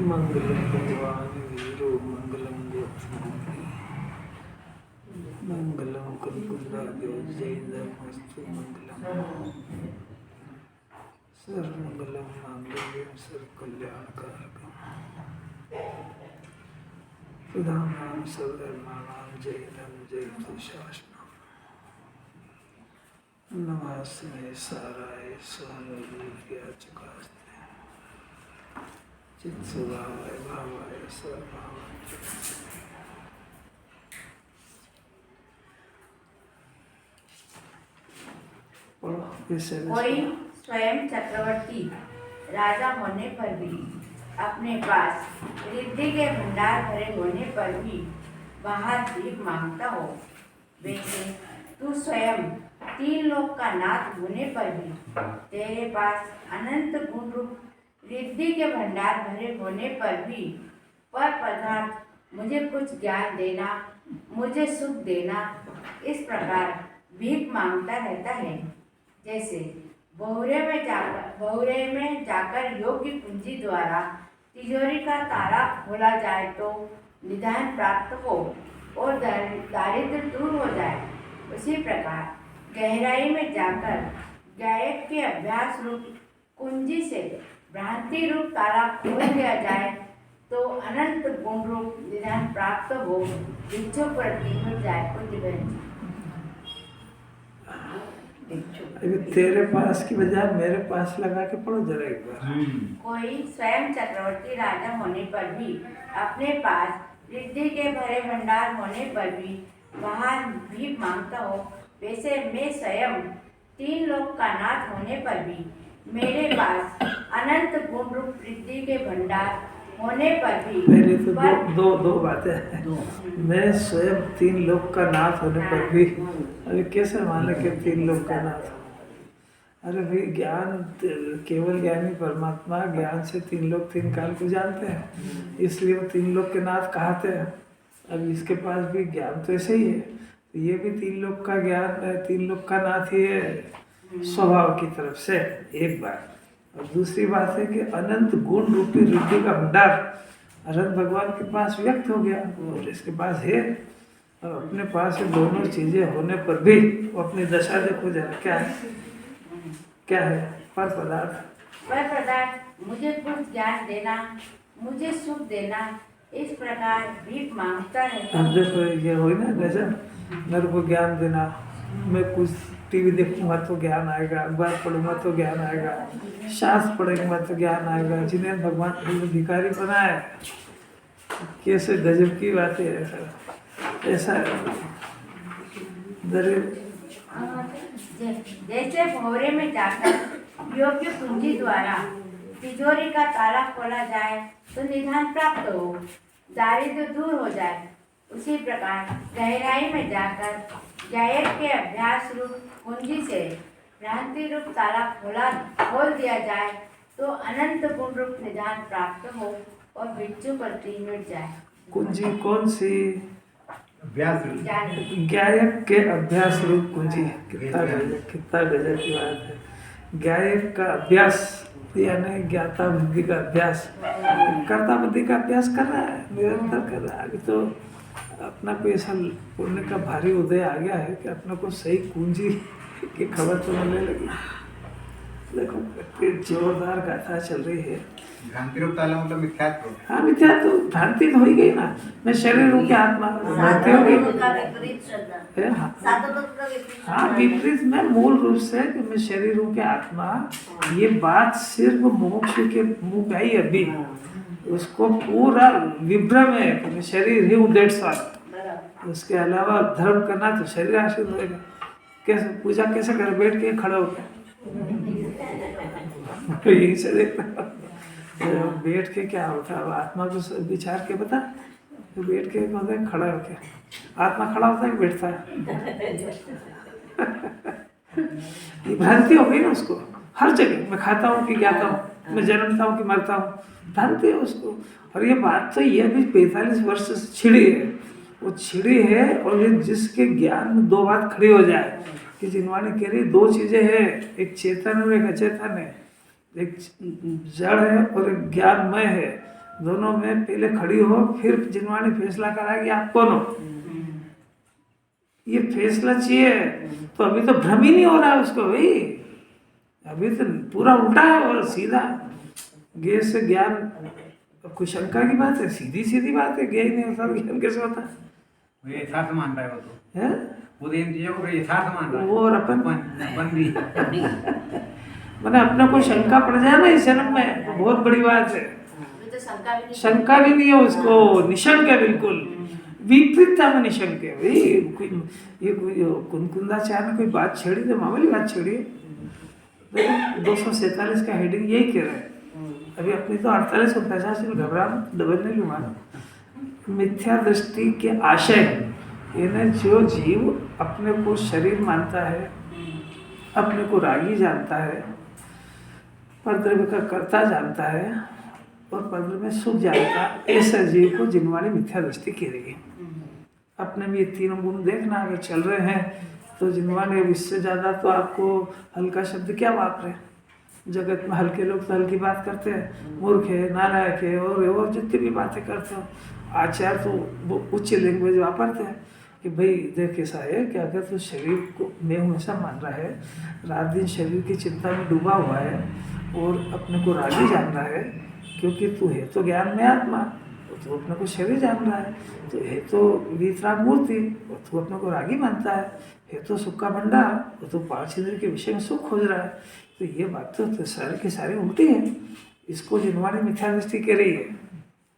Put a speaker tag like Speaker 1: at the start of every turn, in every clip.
Speaker 1: मंगलम भगवान वीरो मंगलम गोत्मोपी मंगलम कुलकुलादेव जयदमस्तु मंगलम सर्वमंगलम मांगल्यम सर्वकल्याणकारकम प्रधानां सर्वधर्माणां जयदं जयतु शासनम् नमस्ते साराय स्वानुरूप्याचकास्ते चित्सुभावाय भावाय सर्वभावाय
Speaker 2: कोई स्वयं चक्रवर्ती राजा होने पर भी अपने पास रिद्धि के भंडार भरे होने पर भी बाहर भीख मांगता हो, वैसे तू स्वयं 3 लोक का नाथ होने पर भी तेरे पास अनंत गुण रूप रिद्धि के भंडार भरे होने पर भी पर पदार्थ मुझे कुछ ज्ञान देना, मुझे सुख देना, इस प्रकार भीख मांगता रहता है। जैसे बहुरे में जाकर योग्य पूंजी द्वारा तिजोरी का ताला खोला जाए तो निधान प्राप्त हो और दारिद्र्य दूर हो जाए, उसी प्रकार गहराई में जाकर गायक के अभ्यास रूप कुंजी से भ्रांति रूप ताला खोल दिया जाए तो अनंत गुण रूप निधान प्राप्त हो, इच्छों पर मिल जाए।
Speaker 1: अभी तेरे पास की बजाय मेरे पास लगा के पढ़ो जरा एक बार।
Speaker 2: कोई स्वयं चक्रवर्ती राजा होने पर भी अपने पास रिद्धि के भरे भंडार होने पर भी बाहर भीख मांगता हो, वैसे मैं स्वयं 3 लोक का नाथ होने पर भी मेरे पास अनंत गुण रूप रिद्धि के भंडार होने पर भी
Speaker 1: पहले तो दो बातें हैं। मैं स्वयं 3 लोक का नाथ होने पर भी, अरे कैसे माने कि 3 लोक का नाथ? अरे भाई ज्ञान, केवल ज्ञानी परमात्मा ज्ञान से 3 लोक 3 काल को जानते हैं, इसलिए वो 3 लोक के नाथ कहते हैं। अब इसके पास भी ज्ञान तो ऐसे ही है, तो ये भी 3 लोक का ज्ञान है, 3 लोक का नाथ ही है स्वभाव की तरफ से, एक बात। और दूसरी बात है कि अनंत गुण रूपी रिद्धि का भंडार अनंत भगवान के पास व्यक्त हो गया और इसके पास है। और अपने पास ये दोनों चीजें होने पर भी वो अपनी दशा देखो जरा, क्या है पर पदार्थ
Speaker 2: मुझे कुछ ज्ञान देना, मुझे सुख देना, इस प्रकार भीख मांगता है।
Speaker 1: अब देखो ये हो ना गजब, मेरे को ज्ञान देना, मैं कुछ टीवी देखूंगा तो ज्ञान आएगा, अखबार पढ़ूंगा तो ज्ञान आएगा, शास्त्र पढ़ेंगे तो ज्ञान आएगा, जिन्हें भगवान को भिखारी बनाए, कैसे गजब की बात है। ऐसा
Speaker 2: जैसे भौरे में जाकर योग्य पूंजी द्वारा तिजोरी का ताला खोला जाए तो निधान प्राप्त हो, दारिद्र्य दूर हो जाए, उसी प्रकार गहराई में जाकर गायक के अभ्यास रूप कुंजी से भ्रांति रूप ताला खोल दिया जाए तो अनंत गुण रूप निधान प्राप्त हो और बिच्छू प्रति मिट जाए।
Speaker 1: कुंजी कौन सी? गायक के अभ्यास रूप कुंजी। कितना गजब की बात है। गायक का अभ्यास यानी ज्ञाता बुद्धि का अभ्यास, कर्ता बुद्धि का अभ्यास कर रहा है, निरंतर कर रहा है। अभी तो अपना कोई ऐसा पुण्य का भारी उदय आ गया है कि अपने को सही कुंजी की खबर तो मिलने लगी। देखो जोरदार गाथा चल रही है।
Speaker 3: भ्रांति रूप ताला मतलब मिथ्यात्व।
Speaker 1: हाँ मिथ्यात्व, भ्रांति तो हो ही गई ना, मैं शरीर हूँ कि आत्मा, भ्रांति हो गई। हाँ विपरीत में मूल रूप से कि मैं शरीर हूँ कि आत्मा, ये बात सिर्फ मोक्ष के मुँह पे आई अभी, उसको पूरा विभ्रम है कि मैं शरीर ही हूँ, डेढ़ साल। उसके अलावा धर्म करना तो शरीर आश्रित होगा। कैसे पूजा कैसे कर, बैठ के खड़ा होकर तो यही से देखता बैठ के क्या होता है। आत्मा को विचार के बता, तो बैठ के मतलब खड़ा होके आत्मा खड़ा होता है कि बैठता है? ये भ्रांति हो गई ना उसको, हर जगह मैं खाता हूँ कि ज्ञाता हूँ, मैं जन्मता हूँ कि मरता हूँ, भ्रांति है उसको। और ये बात तो ये भी 45 वर्ष से छिड़ी है, वो छिड़ी है। और ये जिसके ज्ञान में 2 बात खड़ी हो जाए कि जिनवाणी कह रही 2 चीजें हैं, एक चेतन और एक अचेतन है, एक जड़ है और एक ज्ञानमय है। दोनों में पहले खड़ी हो, फिर जिनवाणी फैसला कराएगी आप कौन हो। ये फैसला चाहिए। तो अभी तो भ्रम ही नहीं हो रहा है उसको भाई, अभी तो पूरा उल्टा है और सीधा। ज्ञेय से ज्ञान, कोई शंका की बात है, सीधी सीधी बात है। ज्ञेय नहीं होता तो ज्ञान कैसे होता है?
Speaker 3: वो यथार्थ मान रहा है वो तो,
Speaker 1: है
Speaker 3: वो तो इन चीजों को यथार्थ मान रहा है।
Speaker 1: वो और अपन
Speaker 3: अपन भी
Speaker 1: मैंने अपने को शंका पड़ जाए ना इस जन्म में तो बहुत बड़ी बात है।
Speaker 2: अभी तो
Speaker 1: शंका भी नहीं है उसको, निशंक है बिल्कुल, विपरीतता में निशंक है भाई। ये कोई कुंकुंदाचार्य ने कोई बात छेड़ी तो मामूली बात छेड़ी है। 247 का हेडिंग यही कह रहा है। अभी अपनी तो 48 और 50 में घबरा डबल नहीं लूँगा। मिथ्या दृष्टि के आशय, यानी जो जीव अपने को शरीर मानता है, अपने को रागी जानता है, परद्रव्य का कर्ता जानता है और परद्रव्य में सुख जानता है, ऐसा जीव को जिनवाणी मिथ्या दृष्टि कह रही है। अपने में ये तीनों गुण देखना अगर चल रहे हैं तो जिनवाणी, अब इससे ज़्यादा तो आपको हल्का शब्द क्या वापरे। जगत में हल्के लोग तो हल्की बात करते हैं, मूर्ख है, नालायक है और जितनी भी बातें करते हो। आचार्य तो वो उच्च लैंग्वेज वापरते हैं कि भाई देख ऐसा है कि अगर तू शरीर को मैं हूँ ऐसा मान रहा है, रात दिन शरीर की चिंता में डूबा हुआ है और अपने को रागी जान रहा है, क्योंकि तू है तो ज्ञान में आत्मा, तू अपने को शरीर जान रहा है, तो है तो वीतराग मूर्ति और तू अपने को रागी मानता है तो सुख का भंडार, वो तो 5 इंद्रिय के विषय में सुख खोज रहा है। तो ये बात तो सारी की सारी उल्टी है। इसको जिनवाणी मिथ्या दृष्टि कह रही है।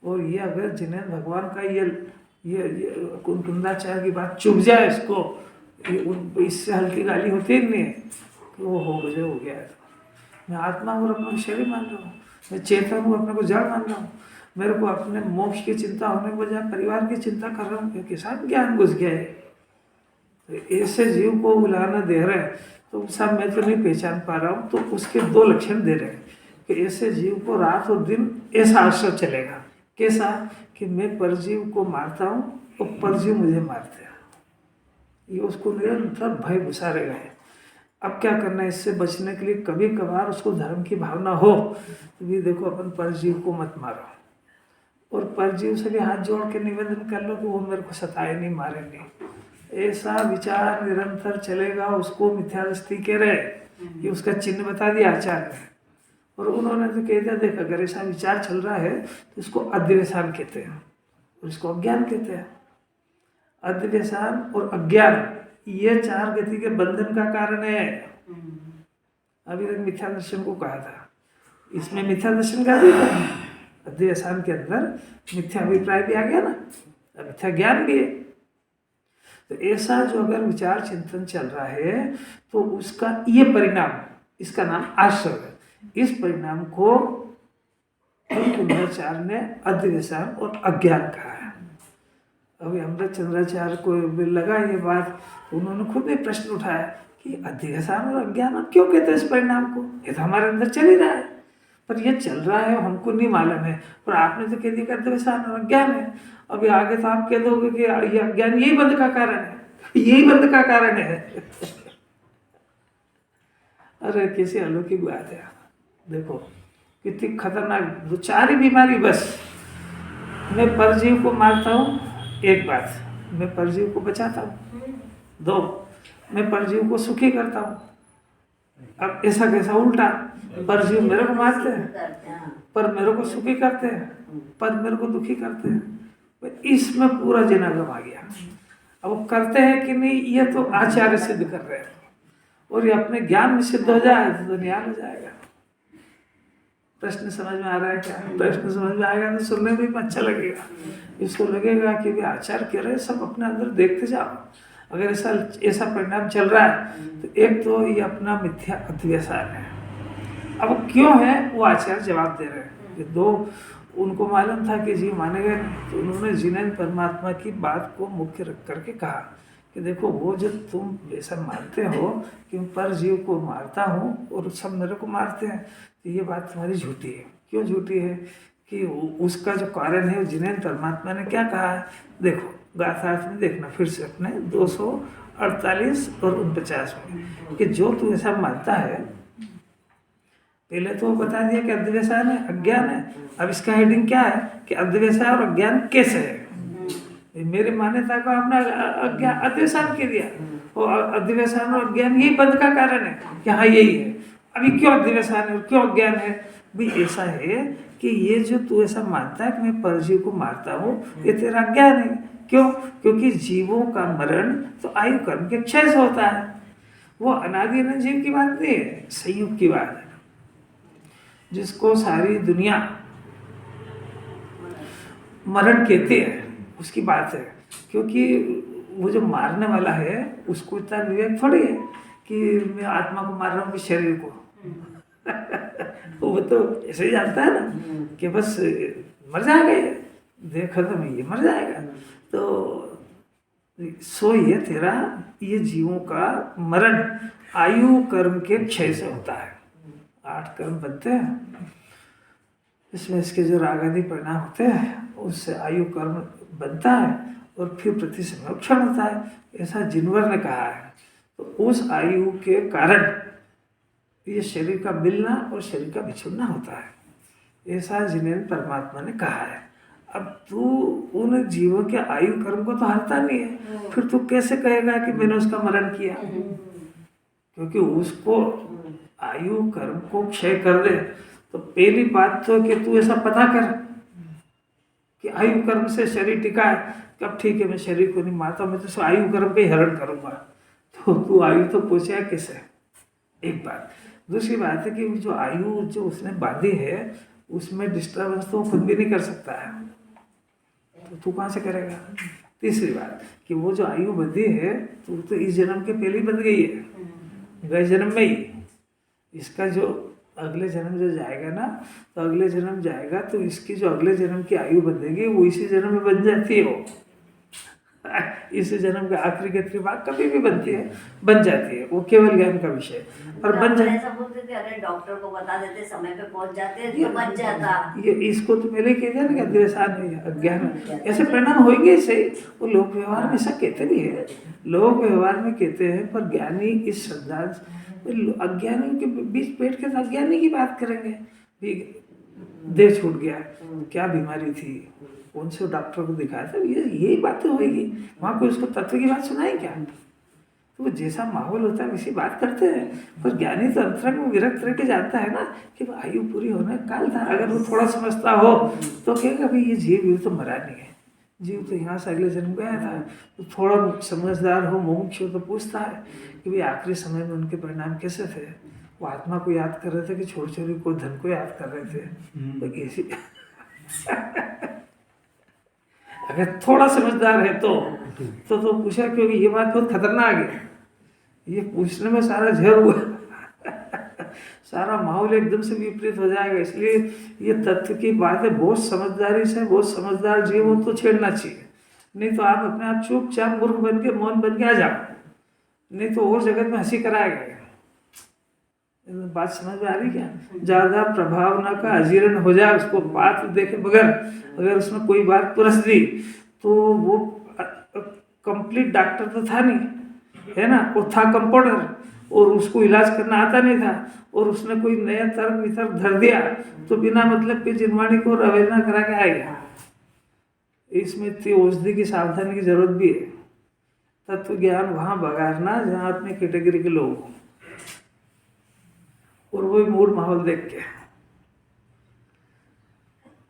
Speaker 1: और ये अगर जिन्हें भगवान का ये कुंकुंदाचार्य की बात चुभ जाए इसको, इससे हल्की गाली होती ही नहीं है कि वो हो गया है। मैं आत्मा हूँ और अपने को शरीर मान रहा हूँ, मैं चेतन हूँ अपने को जड़ मान रहा हूँ, मेरे को अपने मोक्ष की चिंता होने के बजाय परिवार की चिंता कर रहा हूँ, क्योंकि साथ ज्ञान घुस गया है। तो ऐसे जीव को बुलाना दे रहे हैं तो सब मैं तो नहीं पहचान पा रहा हूँ। तो उसके 2 लक्षण दे रहे हैं कि ऐसे जीव को रात और दिन ऐसा आश्रय चलेगा। कैसा कि मैं परजीव को मारता हूँ और परजीव मुझे मारते हैं। ये उसको निरंतर भय घुसारेगा है। अब क्या करना है इससे बचने के लिए? कभी कभार उसको धर्म की भावना हो तो भी देखो अपन परजीव को मत मारो, और परजीव से भी हाथ जोड़ के निवेदन कर लो कि वो मेरे को सताए नहीं, मारे नहीं। ऐसा विचार निरंतर चलेगा, उसको मिथ्या दृष्टि कह रहे। ये उसका चिन्ह बता दिया आचार्य ने। और उन्होंने तो कह दिया देख अगर ऐसा विचार चल रहा है तो इसको अध्यवसान कहते हैं और इसको अज्ञान कहते हैं। अध्यवसान और अज्ञान ये 4 गति के बंधन का कारण है। अभी तक मिथ्या दर्शन को कहा था, इसमें मिथ्या दर्शन का भी था। अध्यवसान के अंदर मिथ्या अभिप्राय भी आ गया ना, मिथ्या ज्ञान भी है। तो ऐसा जो अगर विचार चिंतन चल रहा है तो उसका ये परिणाम, इसका नाम आश्रय है। इस परिणाम को कुंकुंदाचार्य ने अध्यवसान और अज्ञान कहा है। अभी अमृत चंद्राचार्य को लगा ये बात, तो उन्होंने खुद भी प्रश्न उठाया कि अध्यवसान और अज्ञान क्यों कहते हैं इस परिणाम को? ये तो हमारे अंदर चल ही रहा है, पर ये चल रहा है हमको नहीं मालूम है। पर आपने तो कह दिया अध्यवसान और अज्ञान है, अभी आगे तो आप कह दोगे कि ये अज्ञान यही बंध का कारण है, यही बंध का कारण है। अरे कैसी अलौकिक बात है। देखो कितनी खतरनाक 2-4 ही बीमारी। बस मैं परजीव को मारता हूँ, एक बात, मैं परजीव को बचाता हूँ। 2, मैं परजीव को सुखी करता हूँ। अब ऐसा कैसा उल्टा, परजीव मेरे को मारते हैं पर मेरे को सुखी करते हैं, पर मेरे को दुखी करते हैं। इसमें पूरा जनागम आ गया। अब वो करते हैं कि नहीं ये तो आचार्य सिद्ध कर रहे हैं, और ये अपने ज्ञान में सिद्ध हो जाए तो ज्ञान हो जाएगा। प्रश्न समझ में आ रहा है क्या? प्रश्न समझ में आएगा तो सुनने में भी अच्छा लगेगा। इसको लगेगा कि भी आचार्य कह रहे हैं, सब अपने अंदर देखते जाओ। अगर ऐसा परिणाम चल रहा है तो एक तो ये अपना मिथ्या अध्यवसान है। अब क्यों है वो आचार्य जवाब दे रहे हैं। ये 2 उनको मालूम था कि जीव मानेगा नहीं, तो उन्होंने जिनेन्द्र परमात्मा की बात को मुख्य रख करके कहा कि देखो वो जो तुम ऐसा मानते हो कि मैं पर जीव को मारता हूँ और सब मेरे को मारते हैं, तो ये बात तुम्हारी झूठी है। क्यों झूठी है? कि उसका जो कारण है जिनेन्द्र परमात्मा ने क्या कहा है। देखो गाथार्थ में देखना फिर से अपने 248 और 49 में कि जो तू ऐसा मानता है पहले तो वो बता दिया कि अध्यवसाय है, अज्ञान है। अब इसका हेडिंग क्या है कि अध्यवसाय और अज्ञान कैसे है। मेरी मान्यता को आपने अज्ञान अध्यवसाय के दिया, और अध्यवसाय और अज्ञान यही बंध का कारण है कि हाँ यही है। अभी क्यों अध्यवसाय है और क्यों अज्ञान है? भाई ऐसा है कि ये जो तू ऐसा मानता है कि मैं परजीव को मारता हूँ, ये तेरा अज्ञान है। क्यों? क्योंकि जीवों का मरण तो आयु कर्म के क्षय से होता है। वो अनादि अनंत जीव की बात नहीं है, संयुग की बात है, जिसको सारी दुनिया मरण कहते हैं, उसकी बात है। क्योंकि वो जो मारने वाला है उसको इतना विवेक थोड़ी है कि मैं आत्मा को मार रहा हूँ कि शरीर को। वो तो ऐसे ही जानता है ना कि बस मर जाएगा, ये देह खत्म है, ये मर जाएगा। तो सो ये तेरा ये जीवों का मरण आयु कर्म के क्षय से होता है। 8 कर्म बनते हैं, इसमें इसके जो राग आदि परिणाम होते हैं उससे आयु कर्म बनता है और फिर प्रति समय क्षण होता है, ऐसा जिनवर ने कहा है। तो उस आयु के कारण ये शरीर का मिलना और शरीर का बिछुड़ना होता है, ऐसा जिन्हें परमात्मा ने कहा है। अब तू उन जीवों के आयु कर्म को तो हरता नहीं है, फिर तू कैसे कहेगा कि मैंने उसका मरण किया? क्योंकि उसको आयु कर्म को क्षय कर दे तो पहली बात तो कि तू ऐसा पता कर कि आयु कर्म से शरीर टिका है, कब ठीक है मैं शरीर को नहीं मारता, मैं तो आयु कर्म का ही हरण करूंगा। तो तू आयु तो पूछेगा कैसे? एक बात। दूसरी बात है कि जो आयु जो उसने बांधी है उसमें डिस्टर्बेंस तो खुद भी नहीं कर सकता है, तो तू कहाँ से करेगा? तीसरी बात कि वो जो आयु बंधी है तो इस जन्म के पहले ही बंध गई है, गए जन्म में ही। इसका जो अगले जन्म जो जाएगा ना, तो अगले जन्म जाएगा तो इसकी जो अगले जन्म की आयु बंधेगी वो इसी जन्म में बन जाती है। वो इसी जन्म का आखिरी के बाद कभी भी बनती है, बन जाती है, वो केवल ज्ञान का विषय। और बन जाए
Speaker 2: ऐसा बोलते थे, अरे डॉक्टर को बता देते समय पे पहुंच जाते तो बच जाता।
Speaker 1: ये इसको तो पहले कहते हैं ना कि अध्यवसाय है, अज्ञान। ऐसे परिणाम होंगे ऐसे, वो लोक व्यवहार में ऐसा कहते भी है, लोक व्यवहार में कहते हैं, पर ज्ञानी इस श्रद्धा अज्ञानी के बीच बैठ के अज्ञानी की बात करेंगे। देह छूट गया, क्या बीमारी थी, कौन से डॉक्टर को दिखाया था, यही बातें होगी। वहाँ कोई उसको तत्व की बात सुनाए क्या? तो वो जैसा माहौल होता है वैसी बात करते हैं। पर ज्ञानी तो अंतरंग में विरक्त रह के जानता है ना कि आयु पूरी होने काल था। अगर वो थोड़ा समझता हो तो कहेगा भाई ये जीव तो मरा नहीं है, जीव तो यहाँ से अगले जन्म गया था। तो थोड़ा समझदार हो, मुमुक्ष हो तो पूछता है कि भाई आखिरी समय में उनके परिणाम कैसे थे, वो आत्मा को याद कर रहे थे कि छोटे छोटे को धन को याद कर रहे थे, तो कैसी अगर थोड़ा समझदार है तो पूछा, क्योंकि ये बात बहुत खतरनाक है। ये पूछने में सारा झर हुआ सारा माहौल एकदम से विपरीत हो जाएगा। इसलिए ये तथ्य की बात है, बहुत समझदारी से, बहुत समझदार जीव हो तो छेड़ना चाहिए, नहीं तो आप अपने आप चुपचाप मूर्ख बन के मौन बन के आ जाओ, नहीं तो और जगत में हंसी कराएगा। बात समझ में आ रही क्या? ज्यादा प्रभावना का अजीर्ण हो जाए, उसको बात देखे बगैर अगर उसमें कोई बात पुरस दी तो वो कंप्लीट डॉक्टर तो था नहीं, है ना, वो था कंपाउंडर, और उसको इलाज करना आता नहीं था, और उसने कोई नया तर्क वितर्क धर दिया तो बिना मतलब के जिनवाणी को अवहेलना करा के आएगा। इसमें इतनी औषधि की सावधानी की जरूरत भी है। तत्व ज्ञान वहाँ बगाड़ना जहाँ अपनी कैटेगरी के लोग हों, और वही मूड माहौल देख के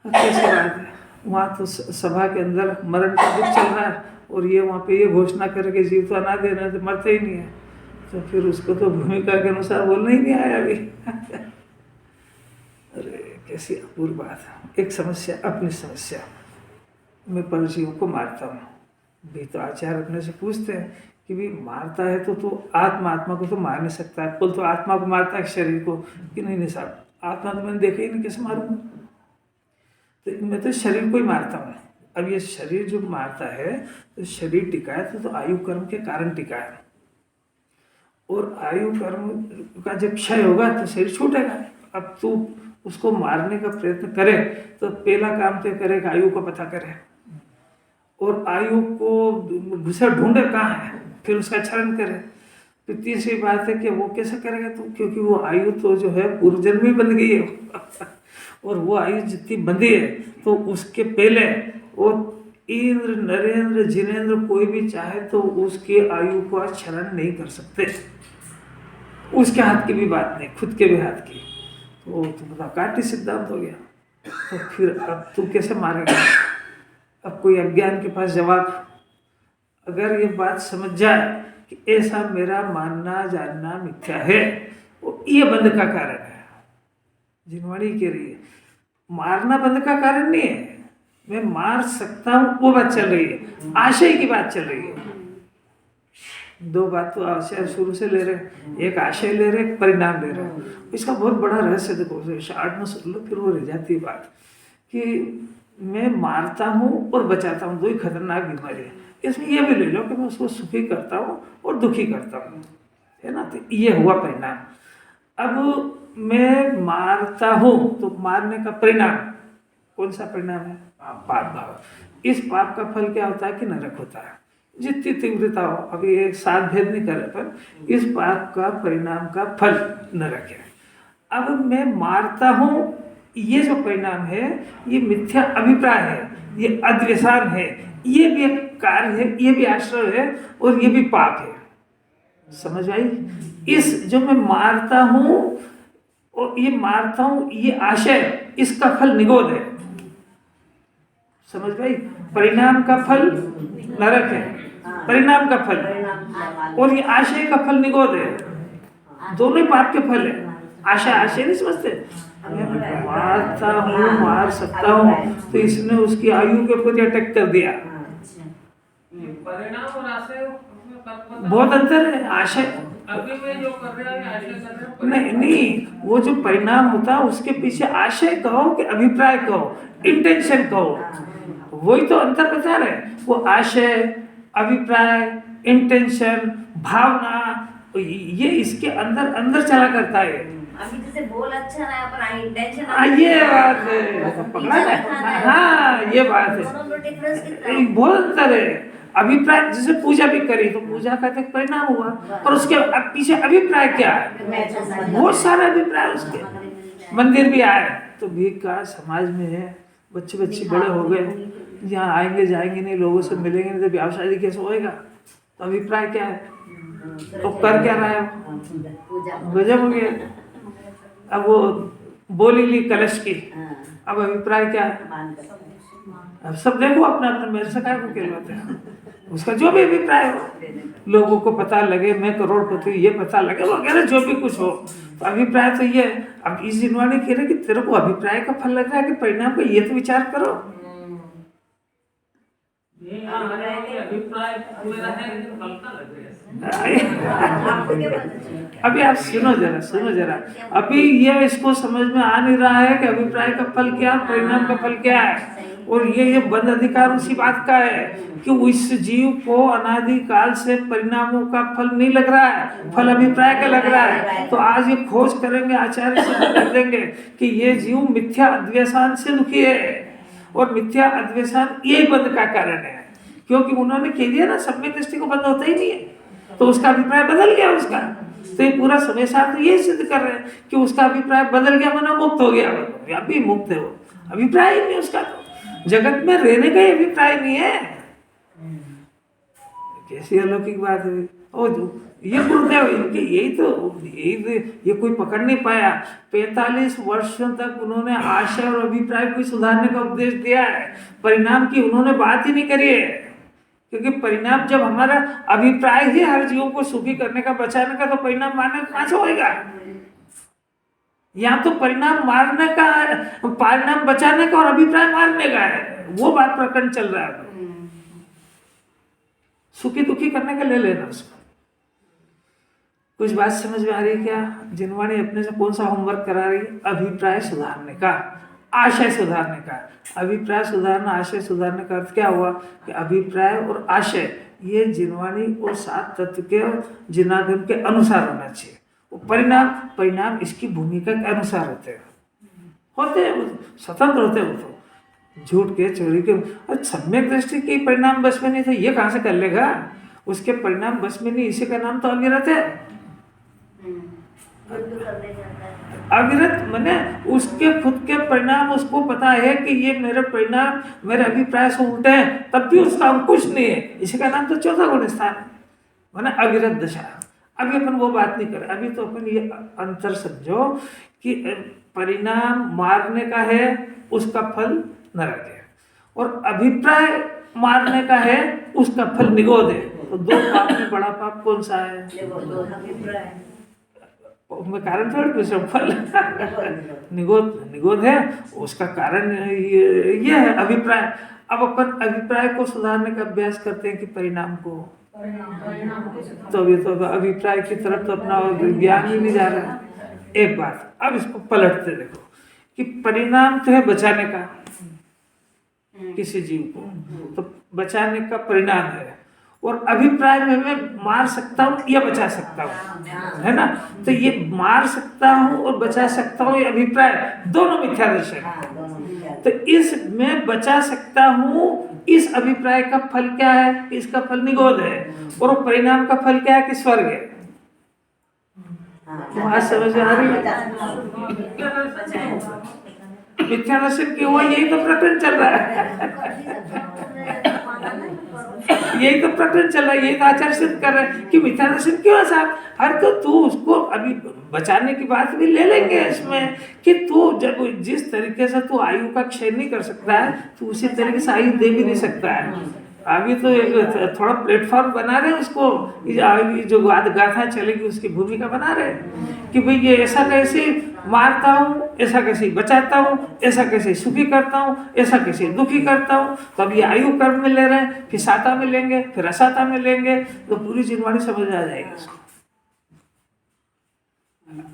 Speaker 1: कैसे बात है। वहाँ तो सभा के अंदर मरण का दुख चल रहा है और ये वहाँ पे ये घोषणा करके जीव तो अनादि अनंत मरते ही नहीं है, तो फिर उसको तो भूमिका के अनुसार बोलना ही नहीं आया अभी अरे कैसी अपूर्व बात है। एक समस्या, अपनी समस्या, मैं परजीव को मारता हूँ भी, तो आचार्य अपने से पूछते हैं कि भी मारता है तो आत्मा को तो मार नहीं सकता है। बोल तो आत्मा को मारता है शरीर को कि नहीं साहब, आत्मा तो मैंने देखा ही नहीं, कैसे मारूंगा? तो मैं तो शरीर को ही मारता हूँ। अब ये शरीर जो मारता है तो शरीर टिका है तो आयु कर्म के कारण टिका है, और आयु कर्म का जब क्षय होगा तो शरीर छूटेगा। अब तू उसको मारने का प्रयत्न करे तो पहला काम तो करे कि आयु को पता करे, और आयु को घुसे ढूंढे कहाँ है, फिर उसका चरण करे। फिर तीसरी बात है कि वो कैसे करेगा तो, क्योंकि वो आयु तो जो है पूर्व जन्म ही बन गई है और वो आयु जितनी बंधी है तो उसके पहले वो इंद्र नरेंद्र जिनेंद्र कोई भी चाहे तो उसके आयु को छलन नहीं कर सकते। उसके हाथ की भी बात नहीं, खुद के भी हाथ की। तो बता काटी सिद्धांत हो गया। तो फिर अब तू कैसे मारेगा? अब कोई अज्ञान के पास जवाब, अगर ये बात समझ जाए कि ऐसा मेरा मानना जानना मिथ्या है, वो ये बंध का कारण है। जिनवाणी कह रही है मारना बंध का कारण नहीं है, मैं मार सकता हूं वो बात चल रही है, आशय की बात चल रही है। दो बात तो आशय शुरू से ले रहे, एक आशय ले रहे, एक परिणाम ले रहे। इसका बहुत बड़ा रहस्य देखो, शार्ट में सुन लो फिर वो रह जाती है बात कि मैं मारता हूँ और बचाता हूँ, दो ही खतरनाक बीमारी है। इसमें ये भी ले लो कि मैं उसको सुखी करता हूँ और दुखी करता हूँ, है ना। तो ये हुआ परिणाम। अब मैं मारता हूँ तो मारने का परिणाम कौन सा परिणाम है? पाप भाव। इस पाप का फल क्या होता है कि नरक होता है, जितनी तीव्रता हो। अभी एक साथ भेद नहीं कर रहे, पर इस पाप का परिणाम का फल नरक है। अब मैं मारता हूँ, ये जो परिणाम है ये मिथ्या अभिप्राय है, ये अद्वेषान है, ये भी एक कार्य है, ये भी आश्रय है और ये भी पाप है। समझ आई? इस जो मैं मारता हूँ और ये मारता हूँ ये आशय, इसका फल निगोद है। समझ भाई? परिणाम का फल नरक है, परिणाम का फल, और ये आशय का फल निगोद है। दोनों ही पाप के फल है। आशा आशय नहीं समझते, मैं मारता हूँ, मार सकता हूँ, तो इसने उसकी आयु के प्रति अटैक कर दिया।
Speaker 3: परिणाम और आशय
Speaker 1: बहुत अंतर है। आशय
Speaker 3: अभी में जो कर रहे हैं आशय कर रहे हैं
Speaker 1: नहीं, वो जो परिणाम होता है उसके पीछे आशय कहो कि अभिप्राय कहो, इंटेंशन कहो, वही तो अंतर बता रहे। वो आशय, अभिप्राय, इंटेंशन, भावना, ये इसके अंदर अंदर चला करता है।
Speaker 2: अभी जैसे बोल अच्छा ना पर इंटेंशन,
Speaker 1: ये बात है, पकड़ा है। हाँ ये बात है, बहुत अंतर है। अभिप्राय जैसे पूजा भी करी तो पूजा का एक परिणाम हुआ, पर उसके पीछे अभिप्राय क्या है? बहुत सारे अभिप्राय उसके। मंदिर भी आए तो भीख का समाज में है, बच्चे बच्चे बड़े हो गए, यहाँ आएंगे जाएंगे नहीं, लोगों से मिलेंगे नहीं, तो ब्याह शादी कैसे होएगा? तो अभिप्राय क्या है? तो कर क्या रहा है? गजब हो गया। अब वो बोली ली कलश की, अब अभिप्राय क्या है? अब सब देखो अपना अपना, मेरे से काय को कहलाते हैं, उसका जो भी अभिप्राय हो, लोगों को पता लगे मैं करोड़पति, ये पता लगे वगैरह जो भी कुछ हो, तो अभिप्राय तो ये। अब इस जिनवाणी कह रहे कि तेरे को अभिप्राय का फल लग रहा है कि परिणाम का, ये तो विचार करो। अभी आप सुनो जरा, अभी ये इसको समझ में आ नहीं रहा है कि अभिप्राय का फल क्या, परिणाम का फल क्या है। और ये बंद अधिकार उसी बात का है कि उस जीव को अनादि काल से परिणामों का फल नहीं लग रहा है, फल अभिप्राय का लग रहा है। तो आज ये खोज करेंगे, आचार्य से कर देंगे कि ये जीव मिथ्या अद्वेषान से दुखी है, और मिथ्या अद्वेषान यही बंध का कारण है। क्योंकि उन्होंने कह दिया ना, सम्यक दृष्टि को बंद होता ही नहीं है, तो उसका अभिप्राय बदल गया उसका। तो ये पूरा समय साथ ये सिद्ध कर रहे हैं कि उसका अभिप्राय बदल गया, माना मुक्त हो गया। अभी मुक्त है वो, अभिप्राय ही नहीं उसका, तो जगत में रहने का ही अभिप्राय नहीं है। कैसी अलौकिक बात है। और ये गुरुदेव इनके ये कोई पकड़ नहीं पाया। 45 वर्षों तक उन्होंने आशय और अभिप्राय को सुधारने का उपदेश दिया है, परिणाम की उन्होंने बात ही नहीं करी है। क्योंकि परिणाम जब हमारा अभिप्राय ही हर जीवों को सुखी करने का, बचाने का, तो परिणाम मारने का कहां से होएगा? या तो परिणाम मारने का, परिणाम बचाने का और अभिप्राय मारने का है, वो बात प्रकरण चल रहा है। सुखी दुखी करने का ले लेना उसको। कुछ बात समझ में आ रही है क्या? जिनवाणी अपने से कौन सा होमवर्क करा रही है? अभिप्राय सुधारने का, आशय सुधारने का। अभिप्राय सुधारना, आशय सुधारने का अर्थ क्या हुआ कि अभिप्राय और आशय ये जिनवाणी और 7 तत्व के जिनागम के अनुसार होना चाहिए। परिणाम इसकी भूमिका के अनुसार होते हैं, स्वतंत्र होते हैं। वो तो झूठ के, चोरी के, सम्यक दृष्टि के परिणाम बस में नहीं थे, ये कहाँ से कर लेगा? उसके परिणाम बस में नहीं, इसी का नाम तो अविरत है। अविरत माने उसके खुद के परिणाम उसको पता है कि ये मेरे परिणाम मेरे अभिप्राय से उल्टे हैं, तब भी उसका अंकुश नहीं है, इसी का नाम तो चौथा गुण स्थान है, माने अविरत दशा। अभी अपन वो बात नहीं करें, अभी तो अपन ये अंतर समझो कि परिणाम मारने का है, उसका फल नरक है, और अभिप्राय मारने का है, उसका फल निगोद है। तो दो पाप में बड़ा पाप कौन सा है? उसमें कारण थोड़ी कुछ फल निगोद है, उसका कारण ये है अभिप्राय। अब अपन अभिप्राय को सुधारने का अभ्यास करते हैं कि परिणाम को, तो अभी तो अभिप्राय की तरफ तो अपना ज्ञान ही नहीं जा रहा है। एक बात, अब इसको पलटते देखो कि परिणाम तो है बचाने का किसी जीव को, तो बचाने का परिणाम है, और अभिप्राय में मैं मार सकता हूँ या बचा सकता हूँ, है ना? तो ये मार सकता हूँ और बचा सकता हूँ, ये अभिप्राय दोनों मिथ्या दर्शन है। तो इसमें बचा सकता हूँ, इस अभिप्राय का फल क्या है? इसका फल निगोद है, और परिणाम का फल क्या है? कि स्वर्ग है। वहां समझ आ रही है? मिथ्या दर्शन क्यों हुआ? यही तो प्रकरण चल रहा है, यही तो प्रकरण चल रहा है, यही तो आचार्य सिद्ध कर रहे हैं कि मिथ्या दर्शन क्यों है साहब। हर तो तू उसको अभी बचाने की बात भी ले लेंगे इसमें कि तू जब जिस तरीके से तू आयु का क्षय नहीं कर सकता है, तू उसी तरीके से आयु दे भी नहीं सकता है। अभी तो एक थोड़ा प्लेटफॉर्म बना रहे हैं उसको, जो गाथा चलेगी उसकी भूमिका बना रहे हैं कि भाई ये ऐसा कैसे मारता हूँ, ऐसा कैसे बचाता हूँ, ऐसा कैसे सुखी करता हूँ, ऐसा कैसे दुखी करता हूँ। तो अब ये आयु कर्म में ले रहे हैं, फिर साता में लेंगे, फिर असाता में लेंगे, तो पूरी जिनवाणी समझ आ जाएगी उसको।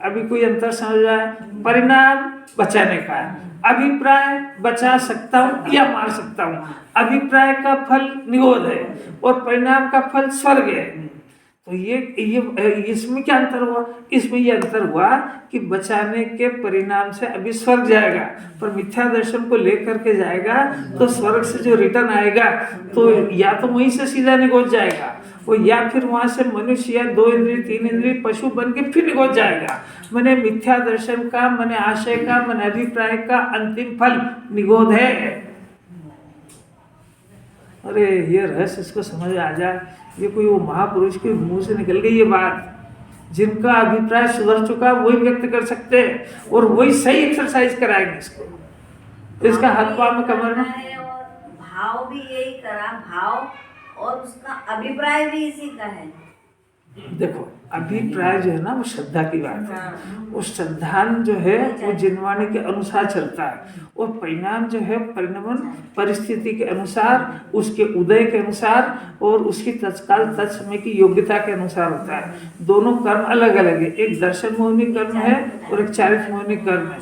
Speaker 1: अभी कोई अंतर समझ आए? परिणाम बचाने का है, अभिप्राय बचा सकता हूँ या मार सकता हूँ, अभिप्राय का फल निगोद है और परिणाम का फल स्वर्ग है। तो ये इसमें क्या अंतर हुआ? इसमें ये अंतर हुआ कि बचाने के परिणाम से अभी स्वर्ग जाएगा, पर मिथ्या दर्शन को लेकर के जाएगा तो स्वर्ग से जो रिटर्न आएगा तो या तो वहीं से सीधा निगोद जाएगा, वो या फिर वहां से मनुष्य या 2 इंद्रिय 3 इंद्रिय पशु बन के फिर निगोद जाएगा। मैंने मिथ्या दर्शन का, मैंने आशय का, मैंने अभिप्राय का अंतिम फल निगोद है। अरे ये रहस्य इसको समझ आ जाए, ये कोई वो महापुरुष के मुंह से निकल गई ये बात, जिनका अभिप्राय सुधर चुका वही व्यक्त कर सकते हैं और वही सही एक्सरसाइज कराएंगे इसको। इसका हाथ पाँव में कमर में
Speaker 4: भाव भी यही करा, भाव और उसका अभिप्राय भी इसी का है।
Speaker 1: देखो अभिप्राय जो है ना वो श्रद्धा की बात है, वो श्रद्धा जो है वो जिनवाणी के अनुसार चलता है, और परिणाम जो है परिणमन परिस्थिति के अनुसार, उसके उदय के अनुसार और उसकी तत्काल तत्समय की योग्यता के अनुसार होता है। दोनों कर्म अलग अलग है, एक दर्शन मोहिनी कर्म है और एक चारित्र मोहिनी कर्म है।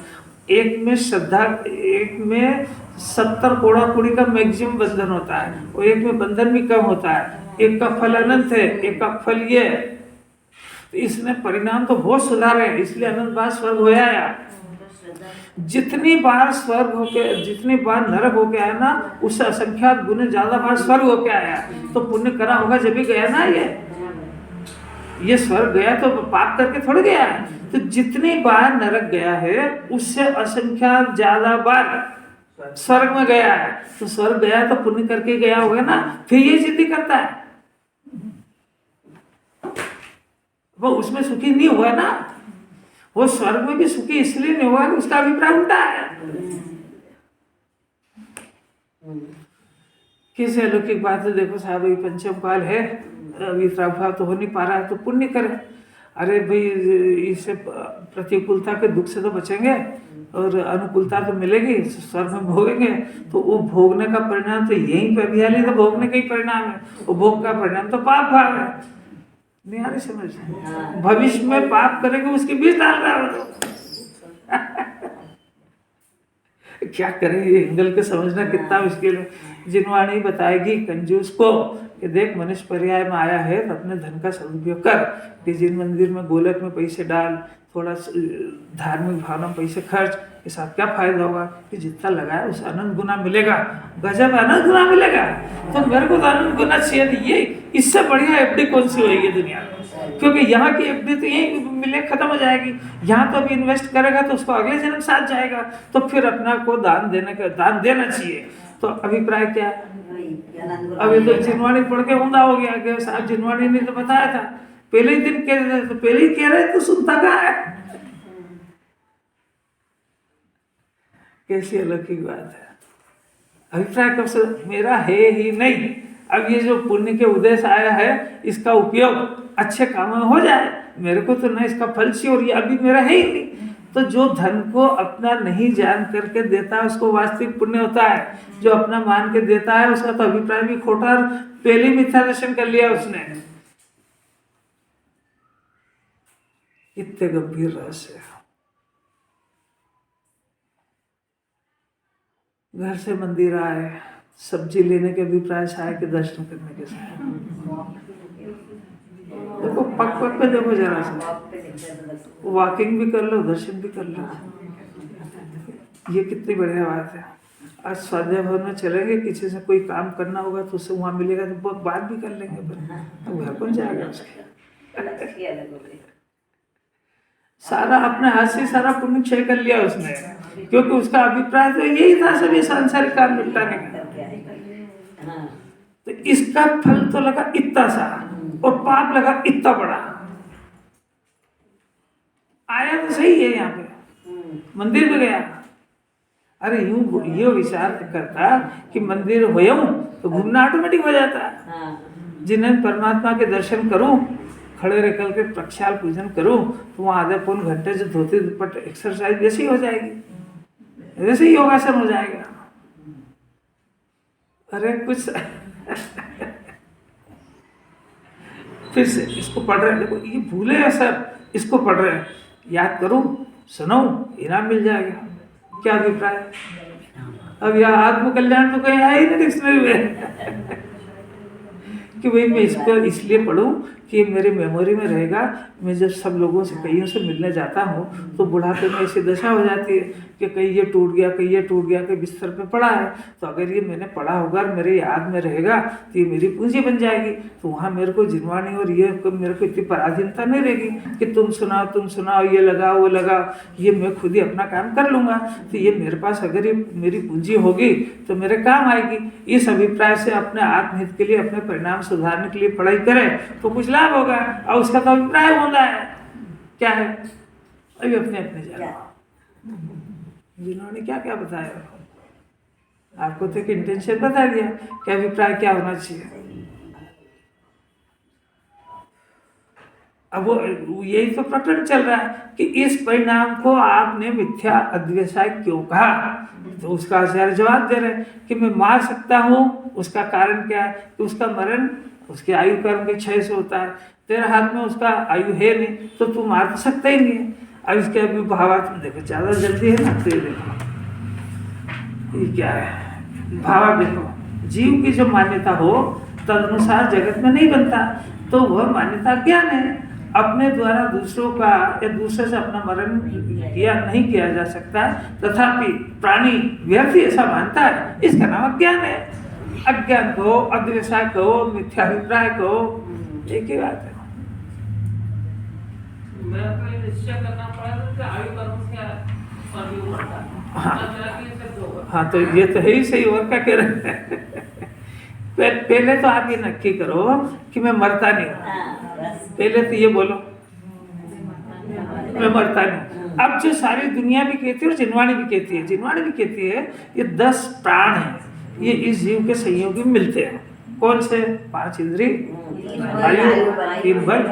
Speaker 1: एक में श्रद्धा, एक में 70 कोड़ा कुड़ी का मैक्सिमम बंधन होता है और एक में बंधन भी कम होता है। एक का फल अनंत है, एक का फल ये है। तो इसने परिणाम तो बहुत सुधारे, इसलिए अनंत बार स्वर्ग हो आया। जितनी बार स्वर्ग होके, जितनी बार नरक होके आया ना, उससे असंख्यात गुने ज्यादा बार स्वर्ग होके आया। तो पुण्य करा होगा जब भी गया ना, ये स्वर्ग गया तो पाप करके थोड़ी गया है। तो जितनी बार नरक गया है उससे असंख्यात ज्यादा बार स्वर्ग में गया है। तो स्वर्ग गया तो पुण्य करके गया होगा ना, फिर ये जिद्दी करता है। वो उसमें सुखी नहीं हुआ ना, वो स्वर्ग में भी सुखी इसलिए नहीं हुआ कि उसका अभिप्राय उल्टा है। किसी अलौकिक बात है, देखो साहब ये पंचम काल है, अभी प्रादुर्भाव तो हो नहीं पा रहा है, तो पुण्य करें। अरे भाई इससे प्रतिकूलता के दुख से तो बचेंगे और अनुकूलता तो मिलेगी, स्वर्ग में भोगेंगे। तो वो भोगने का परिणाम तो यहीं पे भी है, तो भोगने का ही परिणाम है, वो भोग का परिणाम तो पाप भाव है। नहीं आ रही समझ? भविष्य में पाप करेंगे उसके बीच डाल रहा है। क्या करें, ये एंगल को समझना कितना मुश्किल है। जिनवाणी बताएगी कंजूस को कि देख मनुष्य पर्याय में आया है तो अपने धन का सदुपयोग कर, कि जिन मंदिर में गोलक में पैसे डाल, थोड़ा धार्मिक भावना में पैसे खर्च, के साथ क्या फायदा होगा कि जितना लगाया उसे अनंत गुना मिलेगा, गजब अनंत गुना मिलेगा। तो मेरे को तो अनंत गुना चाहिए, ये इससे बढ़िया एफडी कौन सी होगी दुनिया में, क्योंकि यहाँ की एफडी तो यही मिले खत्म हो जाएगी। यहाँ तो अभी इन्वेस्ट करेगा तो उसको अगले जन्म साथ जाएगा, तो फिर अपना को दान देना चाहिए। तो अभिप्राय क्या है? अभी तो जिनवाणी पढ़ के ऊंधा हो गया कि साहब जिनवाणी ने तो बताया था, पहले ही दिन कह रहे, तो पहले ही कह रहे तो सुनता कहाँ है? कैसी अलौकिक बात है। अभिप्राय कब से? मेरा है ही नहीं। अब ये जो पुण्य के उद्देश्य आया है इसका उपयोग अच्छे कामों में हो जाए, मेरे को तो न इसका फल चाहिए, और ये अभी मेरा है ही नहीं। तो जो धन को अपना नहीं जान करके देता है उसको वास्तविक पुण्य होता है, जो अपना मान के देता है उसका तो अभिप्राय भी खोटा, पहले ही मिथ्या दर्शन कर लिया उसने। इतने गंभीर रहस्य। घर से मंदिर आए, सब्जी लेने के अभिप्राय से आए कि दर्शन करने के साथ, देखो पक पे देखो जरा सा, वॉकिंग भी कर लो, दर्शन भी कर लो, ये कितनी बढ़िया बात है। आज स्वाध्याय भवन में चलेंगे, किसी से कोई काम करना होगा तो उससे वहाँ मिलेगा तो बात भी कर लेंगे, पर घर कौन जाएगा उसके? सारा अपने हाथ से सारा पुण्य क्षय कर लिया उसने, क्योंकि उसका अभिप्राय तो यही था सभी सांसारिक काम निपटाने का। तो इसका फल तो लगा इतना सा और पाप लगा इतना बड़ा। आया तो सही है यहाँ पे, मंदिर में गया, अरे यूं ये विचार करता कि मंदिर हो तो घूमना ऑटोमेटिक हो जाता। जिन्हें परमात्मा के दर्शन करूं, खड़े रह कर के प्रक्षाल पूजन करूं, तो वहाँ आधे पौन घंटे से धोती दुपट एक्सरसाइज वैसे ही हो जाएगी, वैसे ही योगासन हो जाएगा। अरे कुछ फिर से इसको पढ़ रहे हैं, देखो ये भूले हैं सब, इसको पढ़ रहे हैं, याद करूं, सुनो, इनाम मिल जाएगा। क्या अभिप्राय? अब यह आत्मकल्याण तो कहीं आया ही नहीं डिक्शनरी में कि भाई मैं इसको इसलिए पढ़ूं कि मेरी मेमोरी में रहेगा। मैं जब सब लोगों से कईयों से मिलने जाता हूँ तो बुढ़ापे में ऐसी दशा हो जाती है कि कहीं ये टूट गया, कहीं ये टूट गया, कहीं बिस्तर पे पड़ा है, तो अगर ये मैंने पढ़ा होगा और मेरे याद में रहेगा तो ये मेरी पूंजी बन जाएगी। तो वहाँ मेरे को जिनवाणी और ये मेरे को इतनी पराधीनता नहीं रहेगी कि तुम सुनाओ, ये लगाओ, वो लगाओ, ये मैं खुद ही अपना काम कर लूँगा। तो ये मेरे पास अगर ये मेरी पूंजी होगी तो मेरे काम आएगी। इस अभिप्राय से अपने आत्महित के लिए, अपने परिणाम सुधारने के लिए पढ़ाई करें तो कुछ लाभ होगा, और उसका तो अभिप्राय होता है क्या है? अभी अपने अपने जानो जिन्होंने क्या क्या बताया, आपको तो एक इंटेंशन बता दिया कि अभिप्राय क्या होना चाहिए। अब वो यही तो प्रकरण चल रहा है कि इस परिणाम को आपने मिथ्या अद्वैसाय क्यों कहा। तो उसका आचार्य जवाब दे रहे कि मैं मार सकता हूँ, उसका कारण क्या है कि उसका मरण उसके आयु कर्म के क्षय से होता है, तेरे हाथ में उसका आयु है नहीं, तो तू मार तो सकता ही नहीं है। अब इसके अभी भावार्थ में देखो, ज़्यादा जल्दी है ना, तो ये देखो ये क्या है भावार्थ। देखो जीव की जो मान्यता हो तदनुसार जगत में नहीं बनता, तो वह मान्यता ज्ञान है। अपने द्वारा दूसरों का या दूसरे से अपना मरण किया नहीं किया जा सकता, तथापि प्राणी व्यर्थ ऐसा मानता है, इसका नाम अज्ञान है। अज्ञान कहो, अद्वैसाय कहो, मिथ्याभिप्राय कहो, एक ही बात है।
Speaker 3: मेरा तो ये निश्चय करना पड़ेगा कि आयु कर्म क्या है।
Speaker 1: हाँ तो ये तो है ही सही, और क्या कह रहे हैं पहले तो आप ये नक्की करो कि मैं मरता नहीं हूँ। पहले तो ये बोलो मैं मरता नहीं। अब जो सारी दुनिया भी कहती है और जिनवाणी भी कहती है, जिनवाणी भी कहती है ये 10 प्राण हैं, ये इस जीव के संयोगी मिलते हैं। कौन से? 5 इंद्रिय, आयु, 3 बल,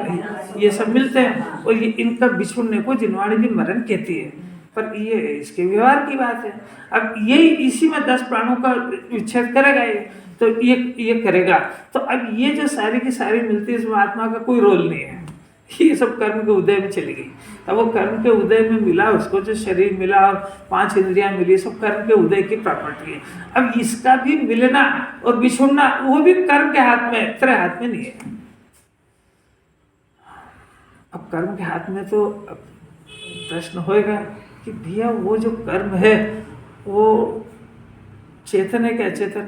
Speaker 1: ये सब मिलते हैं, और ये इनका बिछुड़ने को जिनवाणी भी मरण कहती है। पर ये इसके व्यवहार की बात है। अब यही इसी में 10 प्राणों का विच्छेद करेगा ये, तो ये करेगा। तो अब ये जो सारी की सारी मिलती है, इसमें आत्मा का कोई रोल नहीं है, ये सब कर्म के उदय में चली गई। अब वो कर्म के उदय में मिला उसको, जो शरीर मिला और 5 इंद्रियां मिली, सब कर्म के उदय की प्रॉपर्टी है। अब इसका भी मिलना और बिछुड़ना वो भी कर्म के हाथ में है, तेरे हाथ में नहीं है। अब कर्म के हाथ में तो प्रश्न होएगा कि भैया वो जो कर्म है वो चेतन है क्या अचेतन?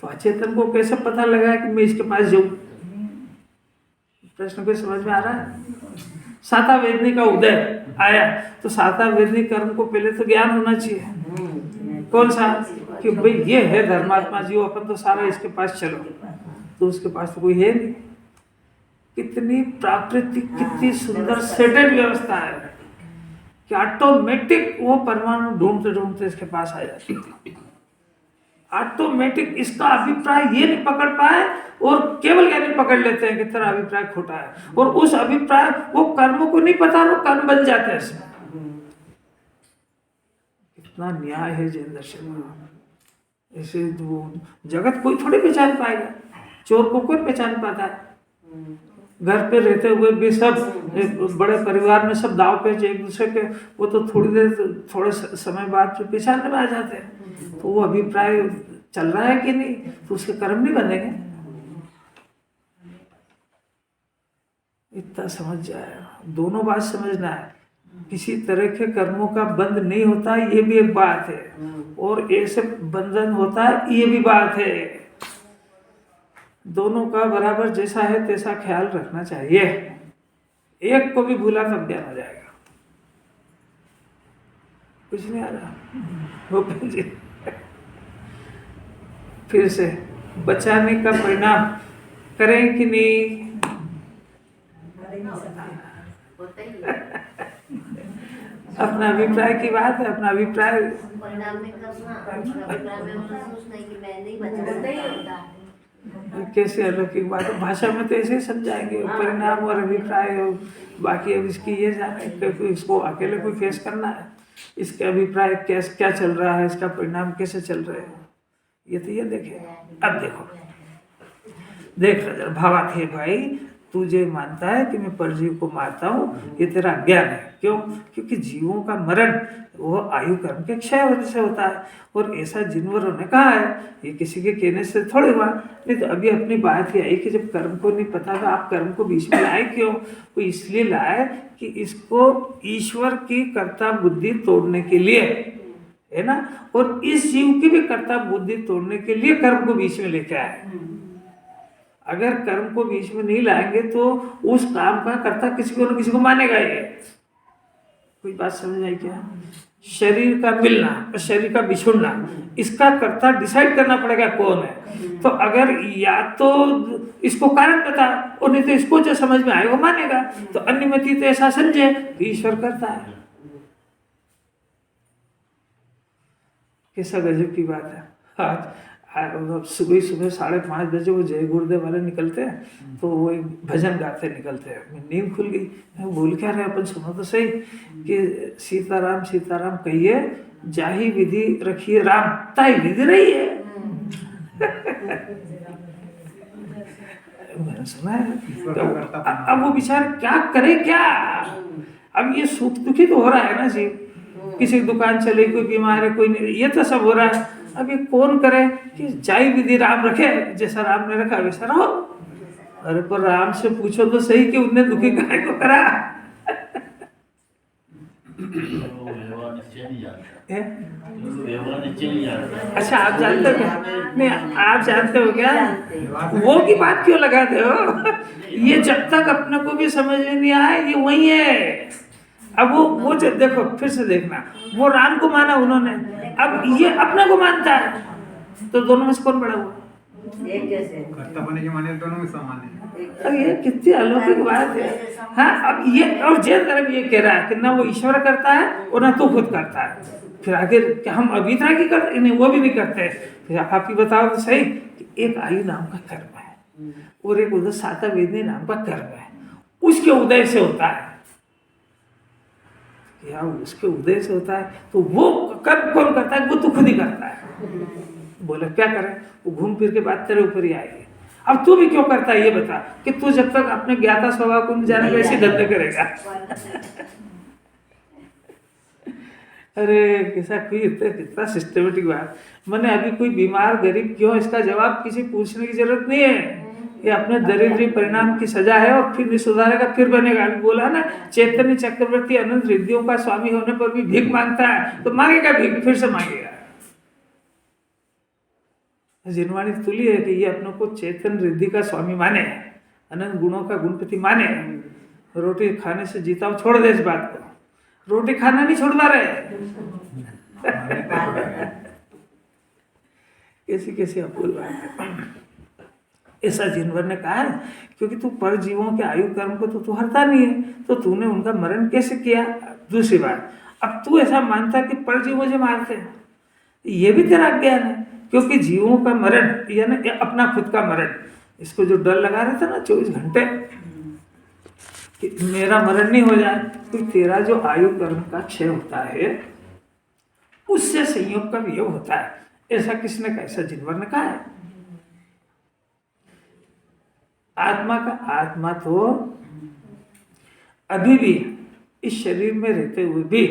Speaker 1: तो अचेतन को कैसे पता लगा कि मैं इसके पास जाऊं? प्रश्न को समझ में आ रहा है? साता वेदनी का उदय आया तो साता वेदनी कर्म को पहले तो ज्ञान होना चाहिए। कौन सा? कि भाई ये है धर्मात्मा जीव, अपन तो सारा इसके पास चलो। तो उसके पास तो कोई है नहीं। कितनी प्राकृतिक, कितनी सुंदर सेटेड व्यवस्था है कि ऑटोमेटिक वो परमाणु ढूंढते ढूंढते इसके पास आ जाती है। ऑटोमेटिक इसका अभिप्राय ये नहीं पकड़ पाए और केवल ये नहीं पकड़ लेते हैं कि तेरा अभिप्राय खोटा है, और उस अभिप्राय वो कर्म को नहीं पता, वो कर्म बन जाते हैं इसमें। कितना न्याय है जैन दर्शन में। ऐसे वो जगत कोई थोड़ी पहचान पाएगा, चोर को कोई पहचान पाता है? घर पे रहते हुए भी सब बड़े परिवार में सब दाव पे एक दूसरे के, वो तो थोड़ी देर थोड़े समय बाद पहचानने में आ जाते हैं। तो वो अभिप्राय चल रहा है कि नहीं, तो उसके कर्म नहीं बनेंगे। इतना समझ जाए, दोनों बात समझना है। किसी तरह के कर्मों का बंध नहीं होता, ये भी एक बात है, और ऐसे बंधन होता है, ये भी बात है। दोनों का बराबर जैसा है तैसा ख्याल रखना चाहिए। एक को भी भूला तब ज्ञान हो जाएगा। कुछ नहीं आ रहा भूपेन जी? फिर से बचाने का परिणाम करें कि नहीं? अपना अभिप्राय की बात है, अपना अभिप्राय
Speaker 4: परिणाम में करना, अभिप्राय में महसूस नहीं कि मैं नहीं बचा।
Speaker 1: कैसे अलौकिक बात है। भाषा में तो ऐसे ही समझाएंगे, परिणाम और अभिप्राय हो। बाकी अब इसकी ये जाने कि इसको अकेले कोई फेस करना है, इसके अभिप्राय कैसे क्या चल रहा है, इसका परिणाम कैसे चल रहे हैं, ये तो ये देखे। अब देखो, देख रहा भावार्थ है भाई, तू जो मानता है कि मैं परजीव को मारता हूँ, ये तेरा अज्ञान है। क्यों? क्योंकि जीवों का मरण वो आयु कर्म के क्षय होने से होता है, और ऐसा जिनवरों ने कहा है, ये किसी के कहने से थोड़ी हुआ। नहीं तो अभी अपनी बात ही आई कि जब कर्म को नहीं पता था, आप कर्म को बीच में लाए क्यों? वो इसलिए लाए कि इसको ईश्वर की कर्ता बुद्धि तोड़ने के लिए, है ना, और इस जीव की भी कर्ता बुद्धि तोड़ने के लिए कर्म को बीच में लेके आए। अगर कर्म को बीच में नहीं लाएंगे तो उस काम का कर्ता किसी को न किसी को मानेगा। ये कोई बात समझ आई क्या? शरीर का मिलना और शरीर का बिछुड़ना, इसका कर्ता डिसाइड करना पड़ेगा कौन है। तो अगर या तो इसको कारण बता, और नहीं तो इसको जो समझ में आए वो मानेगा। तो अन्यमति तो ऐसा समझे ईश्वर करता है। कैसा गजब की बात है। आज सुबह 5:30 बजे वो जय गुरुदेव वाले निकलते हैं, तो वो एक भजन गाते निकलते हैं। नींद खुल गई, मैं बोल क्या रहे अपन, सुनो तो सही कि सीताराम सीताराम कहिए, जाही विधि रखिए राम, ताई विधि रही है। मैंने सुना है। तो अब वो बेचारे क्या करे क्या? अब ये सुख दुखी तो हो रहा है ना जी, किसी की दुकान चले, कोई बीमार है, कोई नहीं, ये तो सब हो रहा है। अब ये कौन करे कि जाई विधि राम रखे, जैसा राम ने रखा वैसा रहो। अरे पर राम से पूछो तो सही कि उनने दुखी काहे को करा? अच्छा, आप जानते हो क्या? नहीं, आप जानते हो क्या? वो की बात क्यों लगाते हो? ये जब तक अपने को भी समझ में नहीं आए, ये वही है। अब वो जब देखो, फिर से देखना, वो राम को माना उन्होंने, अब ये अपने को मानता है, तो दोनों में से कौन बड़ा हुआ?
Speaker 4: एक जैसे
Speaker 5: कर्ता बने के माने दोनों में समान है।
Speaker 1: अब ये कितनी अलौकिक बात है। हाँ, अब ये और जैन धर्म ये कह रहा है कि ना वो ईश्वर करता है और ना तो खुद करता है। फिर आगे क्या हम अभी तरह की करते नहीं, वो भी नहीं करते। फिर आप ही बताओ तो सही कि एक आयु नाम का कर्म है और एक उधर साता वेदनी नाम का कर्म है, उसके उदय से होता है या उसके उदय से होता है। तो वो कर्म कौन करता है? वो तो खुद ही करता है। बोले क्या करें? वो घूम फिर के बात तेरे ऊपर ही आएगी। अब तू भी क्यों करता है ये बता, कि तू जब तक अपने ज्ञाता स्वभाव को नहीं जानेगा ऐसे धंधे करेगा। अरे कैसा कोई कितना सिस्टमेटिक बात। मैंने अभी कोई बीमार गरीब क्यों, इसका जवाब किसी पूछने की जरूरत नहीं है। ये अपने दरिद्री परिणाम की सजा है और फिर नहीं सुधारेगा फिर बनेगा। अभी बोला ना, चैतन्य चक्रवर्ती अनंत रिद्धियों का स्वामी होने पर भी भीख मांगता है, तो मांगेगा भीख, फिर से मांगेगा। जिनवाणी तुली है कि ये अपने को चैतन्य रिद्धि का स्वामी माने, अनंत गुणों का गुणपति माने। रोटी खाने से जीता हूं, छोड़ दे इस बात को, रोटी खाना नहीं छोड़वा रहे। कैसी कैसी अपूर्व बात है। ऐसा जिनवर ने कहा है, क्योंकि तू पर जीवों के आयु कर्म को तो तू हरता नहीं है, तो तूने उनका मरण कैसे किया। दूसरी बात, अब तू ऐसा मानता कि पर जीव मुझे मारते हैं, ये भी तेरा ज्ञान है। क्योंकि जीवों का मरण यानी अपना खुद का मरण, इसको जो डर लगा रहे थे ना 24 घंटे कि मेरा मरण नहीं हो जाए, तो तेरा जो आयु कर्म का क्षय होता है उससे संयोग का वियोग होता है। ऐसा किसने कहा, ऐसा जिनवर ने कहा है। आत्मा तो अभी भी इस शरीर में रहते हुए भी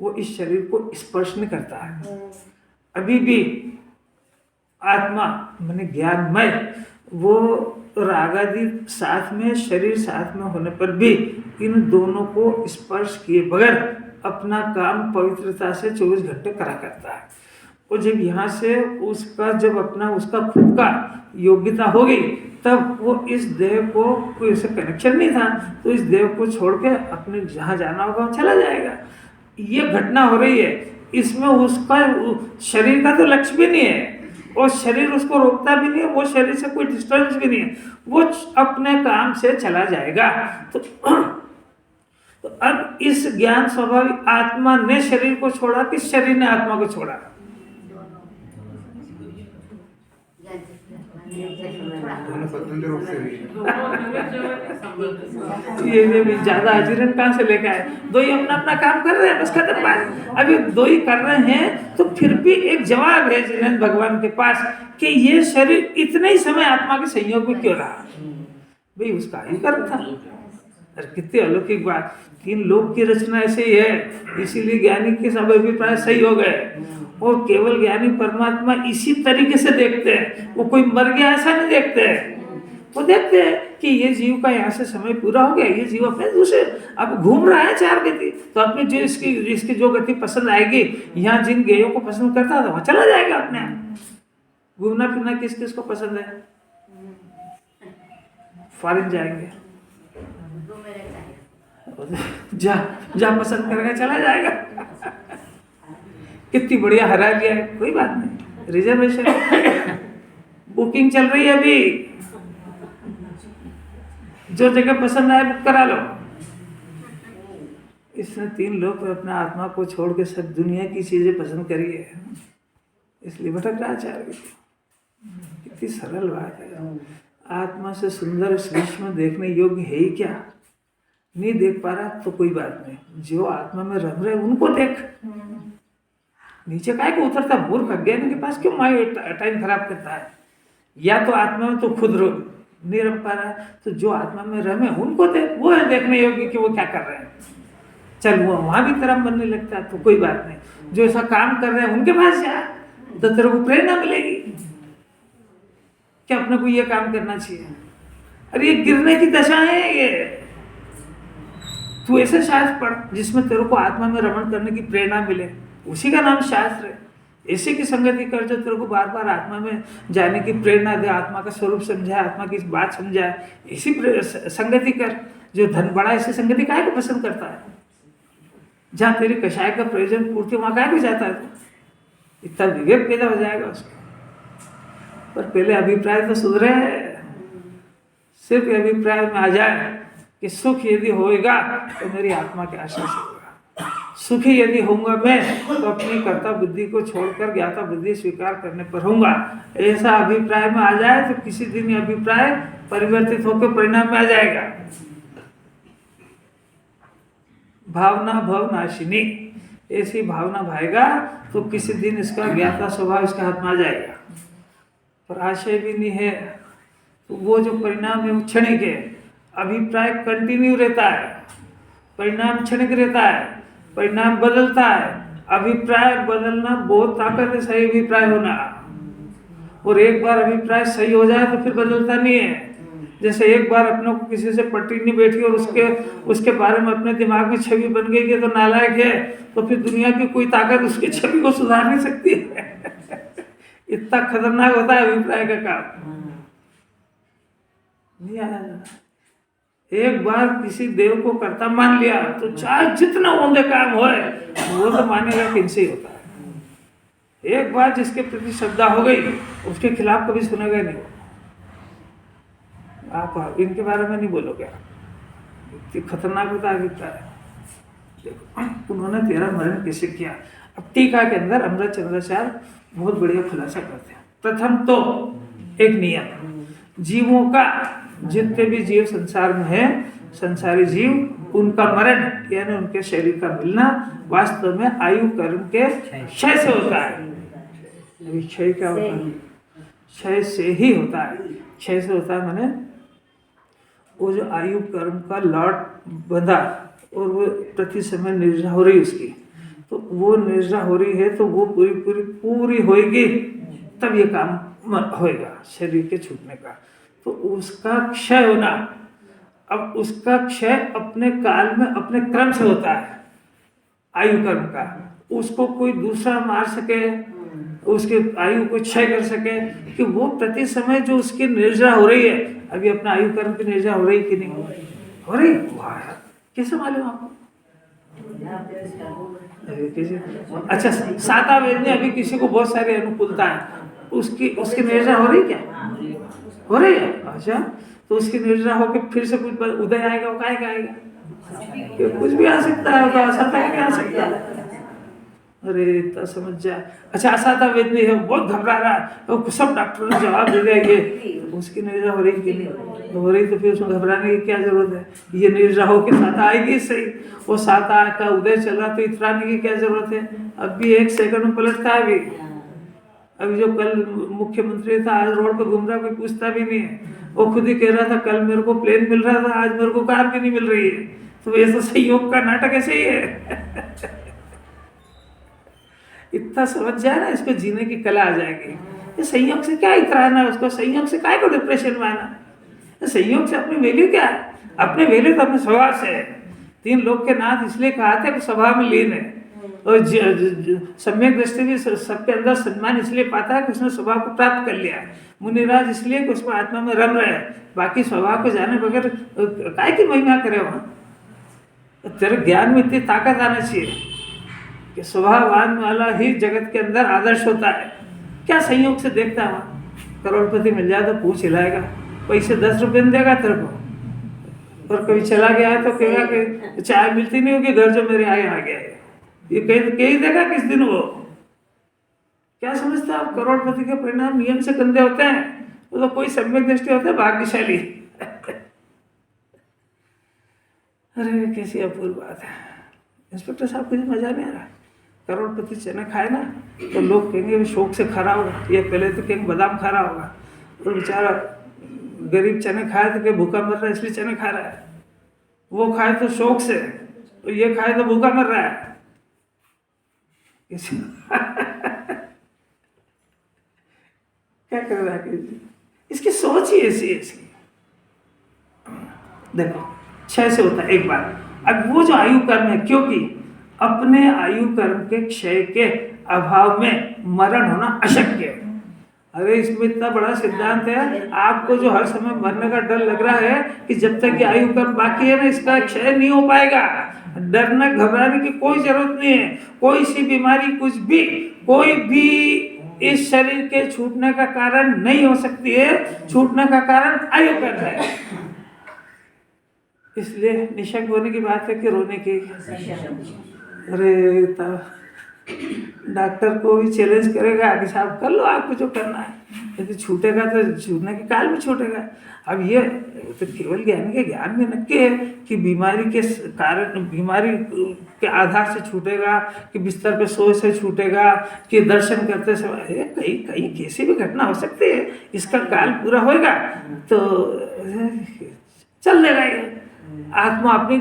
Speaker 1: वो इस शरीर को स्पर्श नहीं करता है। अभी भी आत्मा माने ज्ञानमय, वो रागादि साथ में, शरीर साथ में होने पर भी इन दोनों को स्पर्श किए बगैर अपना काम पवित्रता से 24 घंटे करा करता है। और जब यहाँ से उसका जब अपना उसका खुद का योग्यता होगी, तब वो इस देह को कोई ऐसा कनेक्शन नहीं था, तो इस देह को छोड़ के अपने जहाँ जाना होगा वहाँ चला जाएगा। ये घटना हो रही है, इसमें उसका शरीर का तो लक्ष्य भी नहीं है और शरीर उसको रोकता भी नहीं है, वो शरीर से कोई डिस्टर्बेंस भी नहीं है, वो अपने काम से चला जाएगा। तो अब इस ज्ञान स्वाभाविक आत्मा ने शरीर को छोड़ा कि शरीर ने आत्मा को छोड़ा।
Speaker 5: दोनों स्वतंत्र रूप से भी
Speaker 1: ये भी ज्यादा अजीरन कहाँ से लेके आए। दो ही अपना अपना काम कर रहे हैं, बस खत्म बात। अभी दो ही कर रहे हैं तो फिर भी एक जवाब है जिनेंद्र भगवान के पास कि ये शरीर इतने ही समय आत्मा के संयोग में क्यों रहा। भाई उसका ही कर्म था। अरे कितनी अलौकिक बात। 3 लोक की रचना ऐसे ही है, इसीलिए ज्ञानी के सब अभिप्राय सही हो गए। और केवल ज्ञानी परमात्मा इसी तरीके से देखते हैं, वो कोई मर गया ऐसा नहीं देखते हैं। वो देखते हैं कि ये जीव का यहाँ से समय पूरा हो गया, ये जीव अपने दूसरे अब घूम रहा है 4 गति, तो अपने जो इसकी जो गति पसंद आएगी, यहाँ जिन गेयों को पसंद करता था वहाँ चला जाएगा अपने आप। घूमना फिरना किस किस को पसंद है, फॉरेन जाएंगे, जा पसंद करेगा चला जाएगा। कितनी बढ़िया हरा लिया है, कोई बात नहीं, रिजर्वेशन बुकिंग चल रही है अभी, जो जगह पसंद आए बुक करा लो। इसने 3 लोग अपना आत्मा को छोड़ के सब दुनिया की चीजें पसंद करी है, इसलिए भटक रहा चार। कितनी सरल बात है। आत्मा से सुंदर सूक्ष्म देखने योग्य है ही क्या, नहीं देख पा रहा तो कोई बात नहीं, जो आत्मा में रम रहे उनको देख। नीचे काहे को उतरता, मूर्ख अज्ञानी के पास क्यों माइंड टाइम खराब करता है। या तो आत्मा में तो खुद नहीं रम पा रहा है, तो जो आत्मा में रमे उनको देख, वो है देखने योग्य कि वो क्या कर रहे हैं। चल वो वहां भी तेरा मन नहीं लगता तो कोई बात नहीं, जो ऐसा काम कर रहे हैं उनके पास जा, तो तेरे को प्रेरणा मिलेगी कि अपने को ये काम करना चाहिए। अरे ये गिरने की दशा है ये। तू ऐसे शास्त्र पढ़ जिसमें तेरे को आत्मा में रमण करने की प्रेरणा मिले, उसी का नाम शास्त्र है। ऐसे की संगति कर जो तेरे को बार बार आत्मा में जाने की प्रेरणा दे, आत्मा का स्वरूप समझाए, आत्मा की बात समझाए, इसी संगति कर। जो धन बड़ा ऐसी संगति काहे को पसंद करता है, जहाँ तेरी कषाय का प्रयोजन पूर्ति वहाँ काहे को जाता है, इतना विवेक पैदा हो जाएगा उसको। पर पहले अभिप्राय तो सुधरे है, सिर्फ अभिप्राय में आ जाए कि सुख यदि होएगा तो मेरी आत्मा के आश्रय से होगा, सुखी यदि होऊंगा मैं तो अपनी कर्ता बुद्धि को छोड़कर ज्ञाता बुद्धि स्वीकार करने पर होऊंगा। ऐसा अभिप्राय में आ जाए तो किसी दिन ये अभिप्राय परिवर्तित होकर परिणाम में आ जाएगा। भावना भवनाशिनी, ऐसी भावना भाएगा तो किसी दिन इसका ज्ञाता स्वभाव इसके हाथ में आ जाएगा। पर आशय भी नहीं है वो जो परिणाम है वो क्षणिक है, अभिप्राय कंटिन्यू रहता है, परिणाम क्षणिक रहता है, परिणाम बदलता है। अभिप्राय बदलना बहुत ताकत है, सही अभिप्राय होना। और एक बार अभिप्राय सही हो जाए तो फिर बदलता नहीं है। जैसे एक बार अपने को किसी से पट्टी नहीं बैठी और उसके बारे में अपने दिमाग में छवि बन गई कि तो नालायक है, तो फिर दुनिया की कोई ताकत उसकी छवि को सुधार नहीं सकती है। इतना खतरनाक होता है अभिप्राय का काम। नहीं आया, एक बार किसी देव को कर्ता मान लिया तो चाहे जितना ऊंधे काम होए वो तो मानेगा कि इनसे ही होता है। एक बार जिसके प्रति श्रद्धा हो गई उसके खिलाफ कभी सुनेगा नहीं। आप इनके बारे में नहीं बोलोगे, खतरनाक होता है अभिप्राय। देखो उन्होंने तेरा मरण कैसे किया। अब टीका के अंदर अमृत चंद्राचार्य बहुत बढ़िया खुलासा करते हैं। प्रथम तो एक नियम, जीवों का, जितने भी जीव संसार में है, संसारी जीव, उनका मरण यानी उनके शरीर का मिलना वास्तव में आयु कर्म के क्षय से होता है। अभी क्षय क्या होता है? क्षय से ही होता है। क्षय से होता है माने वो जो आयु कर्म का लॉट बंधा और वो प्रति समय निर्जा हो रही उसकी, तो वो निर्जा हो रही है तो वो पूरी होएगी तब ये काम होएगा शरीर के छूटने का। तो उसका क्षय होना, अब उसका क्षय अपने काल में अपने क्रम से होता है आयु कर्म का। उसको कोई दूसरा मार सके, उसके आयु को क्षय कर सके कि वो प्रति समय जो उसकी निर्जा हो रही है, अभी अपना आयु कर्म की निर्जा हो रही कि नहीं हो रही? कैसे मालूम आपको? अच्छा, साता वेद में अभी किसी को बहुत सारी अनुकूलता है, उसकी निर्जा हो रही क्या? हो रही है। अच्छा, तो उसकी निर्जा होकर फिर से कुछ उदय आएगा, वो काहे का आएगा? कुछ भी आ सकता है, तो असता है क्या आ सकता है? अरे इतना समझ जाए। अच्छा, असाता वेद नहीं है, बहुत घबरा रहा है, तो सब डॉक्टरों ने जवाब दे दिया ये उसकी निर्जा हो रही कि नहीं हो रही, तो फिर उसमें घबराने की क्या जरूरत है? ये निर्जा हो के साता आएगी सही, वो साता का उदय चल रहा तो इतराने की क्या जरूरत है? अब भी एक सेकंड में पलटता है। अभी जो कल मुख्यमंत्री था आज रोड पे घूम रहा, कोई पूछता भी नहीं है। वो खुद ही कह रहा था कल मेरे को प्लेन मिल रहा था, आज मेरे को कार भी नहीं मिल रही है। तो ये तो संयोग का नाटक ऐसे ही है। इतना समझ जाए ना, इस पे जीने की कला आ जाएगी। ये संयोग से क्या इतराना, उसको संयोग से काय को डिप्रेशन में आना? संयोग से अपनी वैल्यू क्या है? अपने वैल्यू तो अपने स्वभाव से है। तीन लोग के नाथ इसलिए कहा था कि स्वभाव में लीन है, और सम्यक दृष्टि भी सबके अंदर सम्मान इसलिए पाता है कि उसने स्वभाव को प्राप्त कर लिया। मुनिराज इसलिए कि उसमें आत्मा में रम रहे, बाकी स्वभाव को जाने बगैर काय की महिमा करे वहाँ। तेरे ज्ञान में इतनी ताकत आना चाहिए कि स्वभाववान वाला ही जगत के अंदर आदर्श होता है। क्या संयोग से देखता है वहाँ? करोड़पति मिल जाए तो पूछ हिलाएगा, पैसे 10 रुपये में देगा तेरे को, और कभी चला गया है तो कहेगा कि चाय मिलती नहीं होगी, घर जो मेरे आगे आ गया है, ये कहीं देगा किस दिन वो? क्या समझता आप? करोड़पति के परिणाम नियम से गंदे होते हैं, वो तो कोई सम्यक दृष्टि होता है भाग्यशाली। अरे कैसी अपूर्व बात है। इंस्पेक्टर साहब कुछ मजा नहीं आ रहा। करोड़पति चने खाए ना तो लोग कहेंगे शौक से खा रहा होगा, ये पहले तो कहेंगे बादाम खा रहा होगा, और बेचारा गरीब चने खाए तो क्या भूखा मर रहा है इसलिए चने खा रहा है, वो खाए तो शौक से, तो ये खाए तो भूखा मर रहा है। क्या कर रहा है? इसकी सोच ही ऐसी है इसकी। देखो 6 से होता है एक बार। अब वो जो आयु कर्म है, क्योंकि अपने आयु कर्म के क्षय के अभाव में मरण होना अशक्य है। अरे इसमें इतना बड़ा सिद्धांत है, आपको जो हर समय मरने का डर लग रहा है कि जब तक ये आयु कर्म बाकी है ना, इसका क्षय नहीं हो पाएगा। डरने घबराने की कोई जरूरत नहीं है। कोई सी बीमारी, कुछ भी, कोई भी इस शरीर के छूटने का कारण नहीं हो सकती है। छूटने का कारण आयु कर्म है। इसलिए निशंक होने की बात है कि रोने की? अरे डॉक्टर को भी चैलेंज करेगा कि साहब कर लो आपको जो करना है। यदि छूटेगा तो छूटने के काल में छूटेगा। अब ये तो केवल ज्ञानी के ज्ञान में नक्की है कि बीमारी के कारण, बीमारी के आधार से छूटेगा, कि बिस्तर पे सोए से छूटेगा, कि दर्शन करते समय, कहीं कहीं कैसी भी घटना हो सकती है। इसका काल पूरा होएगा तो चल देगा ये, आत्मा अपनी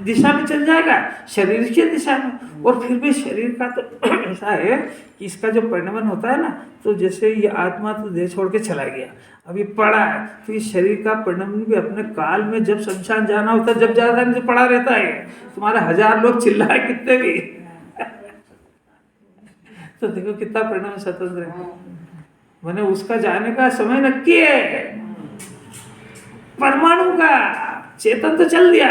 Speaker 1: दिशा में चल जाएगा, शरीर की दिशा में। और फिर भी शरीर का तो ऐसा है कि इसका जो परिणमन होता है ना, तो जैसे ये आत्मा तो देह छोड़ के चला गया, अभी पड़ा है, तो इस शरीर का परिणमन भी अपने काल में जब शमशान जाना होता है, जब ज्यादा नहीं तो पड़ा रहता है। तुम्हारे 1000 लोग चिल्लाए कितने भी तो देखो कितना परिणाम स्वतंत्र है। मैंने उसका जाने का समय नक्की है। परमाणु का चेतन तो चल दिया,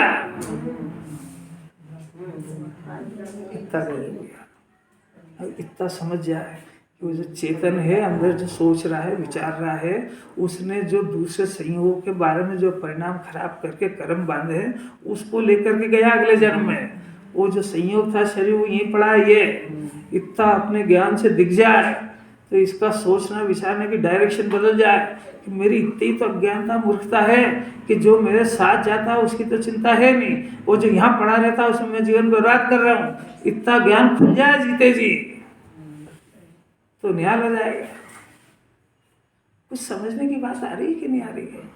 Speaker 1: इतना समझ जाए कि वो जो चेतन है अंदर, जो सोच रहा है, विचार रहा है, उसने जो दूसरे संयोगों के बारे में जो परिणाम खराब करके कर्म बांधे हैं, उसको लेकर के गया अगले जन्म में। वो जो संयोग था शरीर, वो यहीं पड़ा है। ये इतना अपने ज्ञान से दिख जाए तो इसका सोचना विचारने की डायरेक्शन बदल जाए कि मेरी इतनी तो अज्ञानता, मूर्खता है कि जो मेरे साथ जाता है उसकी तो चिंता है नहीं, वो जो यहाँ पड़ा रहता है उसमें मैं जीवन बर्बाद कर रहा हूँ। इतना ज्ञान खुल जाए जीते जी तो निहाल हो जाएगा। कुछ समझने की बात आ रही है कि नहीं आ रही है?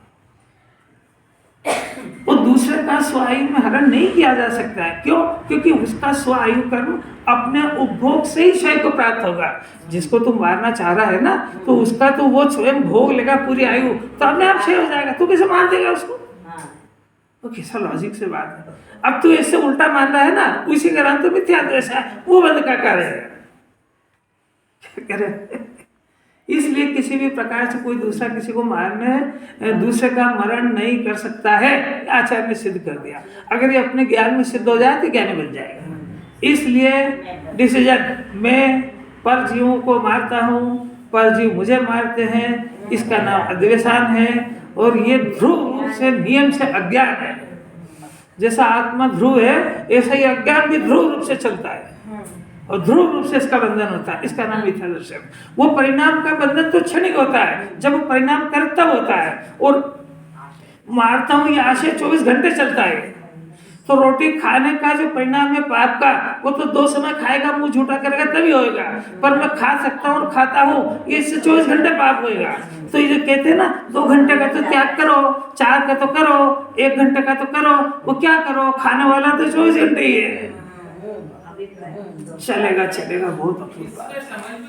Speaker 1: वो दूसरे का स्वायु में हरण नहीं किया जा सकता है। क्यों? क्योंकि उसका स्वायु कर्म अपने उपभोग से ही क्षय को प्राप्त होगा। जिसको तुम मारना चाह रहा है ना, तो उसका तो वो स्वयं भोग लेगा पूरी आयु, तो अपने आप क्षय हो जाएगा। तू कैसे मार देगा उसको? वो कैसा लॉजिक से बात है। अब तू इससे उल्टा मान रहा है ना, उसी कारण तो मिथ्या द्वेष है, वो बंद का कार्य है। इसलिए किसी भी प्रकार से कोई दूसरा किसी को मारने, दूसरे का मरण नहीं कर सकता है, आचार्य ने सिद्ध कर दिया। अगर ये अपने ज्ञान में सिद्ध हो जाए तो ज्ञानी बन जाएगा। इसलिए डिसीजन, मैं पर जीवों को मारता हूँ, पर जीव मुझे मारते हैं, इसका नाम अद्वेषान है। और ये ध्रुव रूप से, नियम से अज्ञान है। जैसा आत्मा ध्रुव है, ऐसा ही अज्ञान भी ध्रुव रूप से चलता है और ध्रुव रूप से इसका बंधन होता है। इसका नाम मिथ्या दर्शन। वो परिणाम का बंधन तो क्षणिक होता है, जब वो परिणाम कर तब होता है। और मारता हूँ ये आशय 24 घंटे चलता है। तो रोटी खाने का जो परिणाम है पाप का, वो तो 2 समय खाएगा, मुंह झूठा करेगा तभी होएगा। पर मैं खा सकता हूँ और खाता हूँ, ये इससे 24 घंटे पाप होएगा। तो ये जो कहते हैं ना 2 घंटे का तो त्याग करो, 4 का तो करो, 1 घंटे का तो करो, वो क्या करो, खाने वाला तो 24 घंटे ही है। चलेगा बहुत अपूर्व।